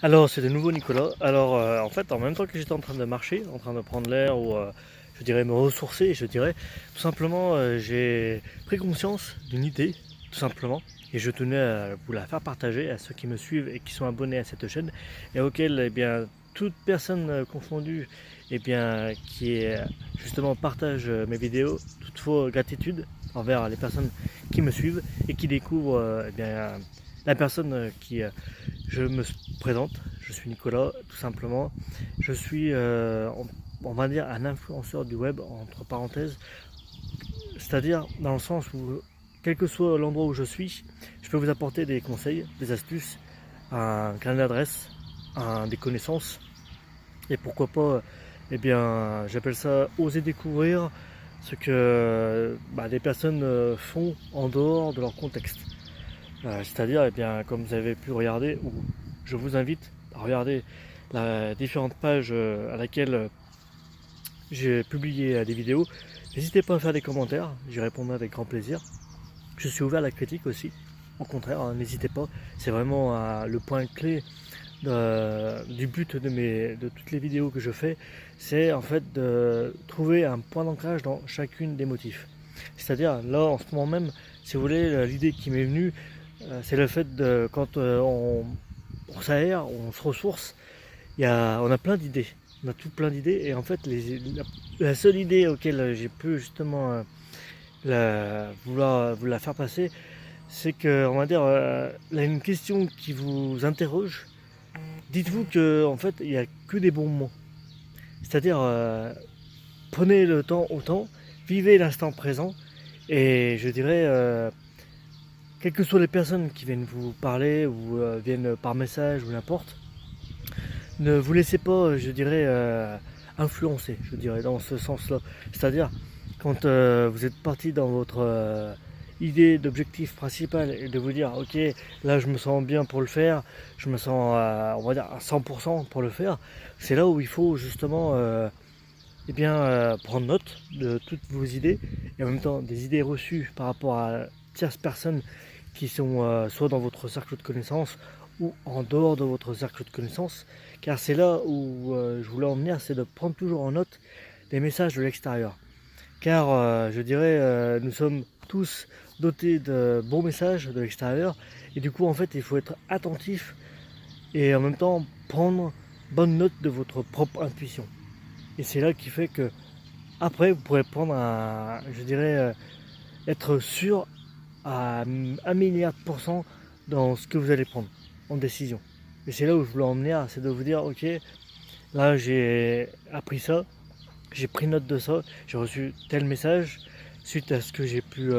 Alors, c'est de nouveau Nicolas. Alors, en fait, en même temps que j'étais en train de marcher, en train de prendre l'air ou, je dirais, me ressourcer, je dirais, tout simplement, j'ai pris conscience d'une idée, tout simplement, et je tenais à vous la faire partager à ceux qui me suivent et qui sont abonnés à cette chaîne, et auxquels, eh bien, toute personne confondue, eh bien, justement partage mes vidéos, toutefois gratitude envers les personnes qui me suivent et qui découvrent, eh bien, la personne je me présente, je suis Nicolas, tout simplement. Je suis, on va dire, un influenceur du web, entre parenthèses, c'est-à-dire dans le sens où, quel que soit l'endroit où je suis, je peux vous apporter des conseils, des astuces, un carnet d'adresse, des connaissances, et pourquoi pas, eh bien, j'appelle ça oser découvrir ce que des personnes font en dehors de leur contexte. C'est-à-dire, eh bien, comme vous avez pu regarder, ou je vous invite à regarder les différentes pages à laquelle j'ai publié des vidéos. N'hésitez pas à faire des commentaires, j'y répondrai avec grand plaisir. Je suis ouvert à la critique aussi, au contraire, hein, n'hésitez pas. C'est vraiment le point clé du but de toutes les vidéos que je fais, c'est en fait de trouver un point d'ancrage dans chacune des motifs. C'est-à-dire, là, en ce moment même, si vous voulez, l'idée qui m'est venue, c'est le fait de quand on s'aère, on se ressource, on a plein d'idées. On a tout plein d'idées et en fait la seule idée auquel j'ai pu justement vouloir vous la faire passer, c'est que on va dire là, une question qui vous interroge. Dites-vous que en fait il n'y a que des bons moments. C'est-à-dire prenez le temps au temps, vivez l'instant présent et je dirais quelles que soient les personnes qui viennent vous parler ou viennent par message ou n'importe, ne vous laissez pas, je dirais, influencer, je dirais, dans ce sens-là. C'est-à-dire, quand vous êtes parti dans votre idée d'objectif principal et de vous dire, ok, là je me sens bien pour le faire, je me sens, on va dire, à 100% pour le faire, c'est là où il faut justement prendre note de toutes vos idées et en même temps des idées reçues par rapport à tierces personnes qui sont soit dans votre cercle de connaissances ou en dehors de votre cercle de connaissances, car c'est là où je voulais en venir, c'est de prendre toujours en note des messages de l'extérieur. Car je dirais, nous sommes tous dotés de bons messages de l'extérieur, et du coup en fait il faut être attentif et en même temps prendre bonne note de votre propre intuition. Et c'est là qui fait que après vous pourrez prendre je dirais, être sûr à 1 milliard de pourcents dans ce que vous allez prendre en décision. Et c'est là où je voulais en venir, c'est de vous dire, ok, là j'ai appris ça, j'ai pris note de ça, j'ai reçu tel message, suite à ce que j'ai pu,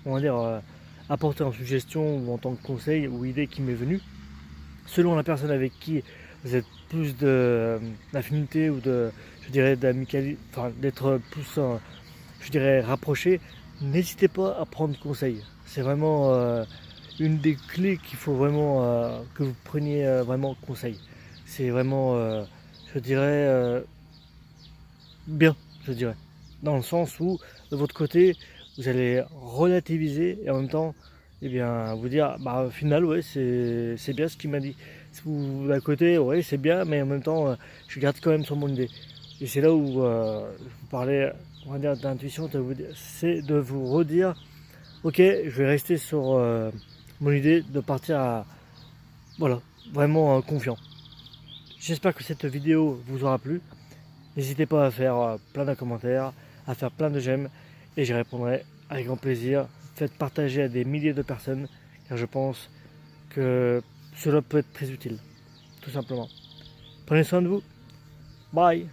on va dire, apporter en suggestion ou en tant que conseil ou idée qui m'est venue, selon la personne avec qui vous êtes plus d'affinité ou je dirais, d'amicalité, enfin, d'être plus, je dirais, rapproché, n'hésitez pas à prendre conseil. C'est vraiment une des clés qu'il faut vraiment que vous preniez vraiment conseil. C'est vraiment, je dirais, bien, je dirais. Dans le sens où, de votre côté, vous allez relativiser et en même temps, eh bien, vous dire, bah, au final, ouais, c'est bien ce qu'il m'a dit. D'un côté, ouais, c'est bien, mais en même temps, je garde quand même sur mon idée. Et c'est là où je vous parlais, on va dire, d'intuition, c'est de vous redire, ok, je vais rester sur mon idée de partir à, voilà, vraiment confiant. J'espère que cette vidéo vous aura plu. N'hésitez pas à faire plein de commentaires, à faire plein de j'aime et j'y répondrai avec grand plaisir. Faites partager à des milliers de personnes car je pense que cela peut être très utile, tout simplement. Prenez soin de vous. Bye.